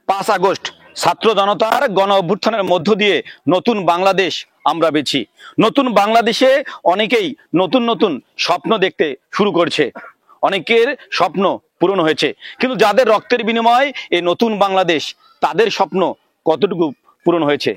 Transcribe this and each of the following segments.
5 August ছাত্র জনতার গণ অভ্যুত্থানের মধ্য দিয়ে নতুন বাংলাদেশ আমরা পেয়েছি। নতুন বাংলাদেশে অনেকেই নতুন নতুন স্বপ্ন দেখতে শুরু করছে, অনেকের স্বপ্ন পূরণ হয়েছে, কিন্তু যাদের রক্তের বিনিময়ে এই নতুন বাংলাদেশ, তাদের স্বপ্ন কতটুকু পূরণ হয়েছে?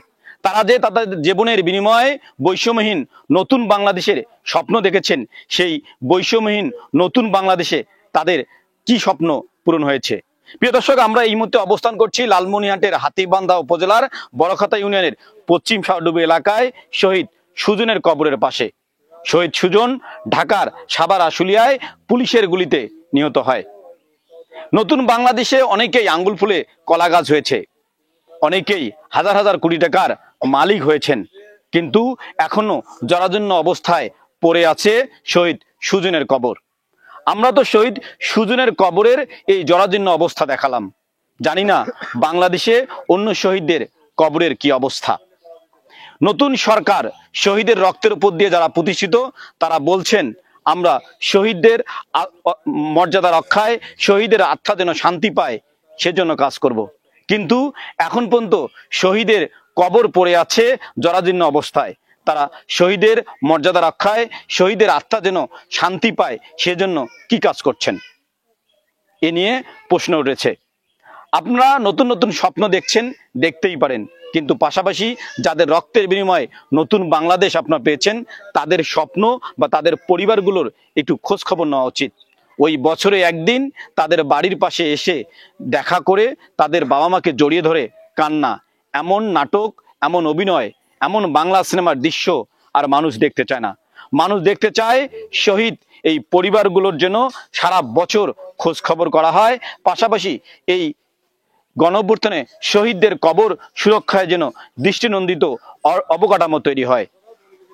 তারা যে তাদের জীবনের বিনিময়ে বৈষম্যহীন নতুন বাংলাদেশের স্বপ্ন দেখেছেন, সেই বৈষম্যহীন নতুন বাংলাদেশে তাদের কি স্বপ্ন পূরণ হয়েছে? প্রিয় দর্শক, আমরা এই মুহূর্তে অবস্থান করছি লালমনিরহাটের হাতীবান্ধা উপজেলার বড়খাতা ইউনিয়নের পশ্চিম শাহডুবি এলাকায় শহীদ সুজনের কবরের পাশে। শহীদ সুজন ঢাকার সাভার আশুলিয়ায় পুলিশের গুলিতে নিহত হয়। নতুন বাংলাদেশে অনেকেই আঙ্গুল ফুলে কলা গাছ হয়েছে, অনেকেই হাজার হাজার কোটি টাকার মালিক হয়েছেন, কিন্তু এখনো জরাজীর্ণ অবস্থায় পড়ে আছে শহীদ সুজনের কবর। আমরা তো শহীদ সুজনের কবরের এই জরাজীর্ণ অবস্থা দেখালাম, জানি না বাংলাদেশে অন্য শহীদদের কবরের কি অবস্থা। নতুন সরকার শহীদের রক্তের উপর দিয়ে যারা প্রতিষ্ঠিত, তারা বলছেন আমরা শহীদদের মর্যাদা রক্ষায়, শহীদের আত্মা যেন শান্তি পায় সেজন্য কাজ করব। কিন্তু এখন পর্যন্ত শহীদের কবর পড়ে আছে জরাজীর্ণ অবস্থায়। তারা শহীদের মর্যাদা রক্ষায়, শহীদের আত্মা যেন শান্তি পায় সেজন্য কি কাজ করছেন? এ নিয়ে প্রশ্ন উঠেছে। আপনারা নতুন নতুন স্বপ্ন দেখছেন, দেখতেই পারেন, কিন্তু পাশাপাশি যাদের রক্তের বিনিময়ে নতুন বাংলাদেশ আপনারা পেয়েছেন, তাদের স্বপ্ন বা তাদের পরিবারগুলোর একটু খোঁজ খবর নেওয়া উচিত। ওই বছরে একদিন তাদের বাড়ির পাশে এসে দেখা করে তাদের বাবা মাকে জড়িয়ে ধরে কান্না, এমন নাটক, এমন অভিনয়, এমন বাংলা সিনেমার দৃশ্য আর মানুষ দেখতে চায় না। মানুষ দেখতে চায় শহীদ এই পরিবারগুলোর জন্য সারা বছর খোঁজ খবর করা হয়, পাশাপাশি এই গণঅভ্যুত্থানে শহীদদের কবর সুরক্ষায় যেন দৃষ্টিনন্দিত অবকাঠামো তৈরি হয়।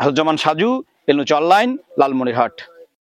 আসাদুজ্জামান সাজু, এলনুচ অনলাইন, লালমনিরহাট।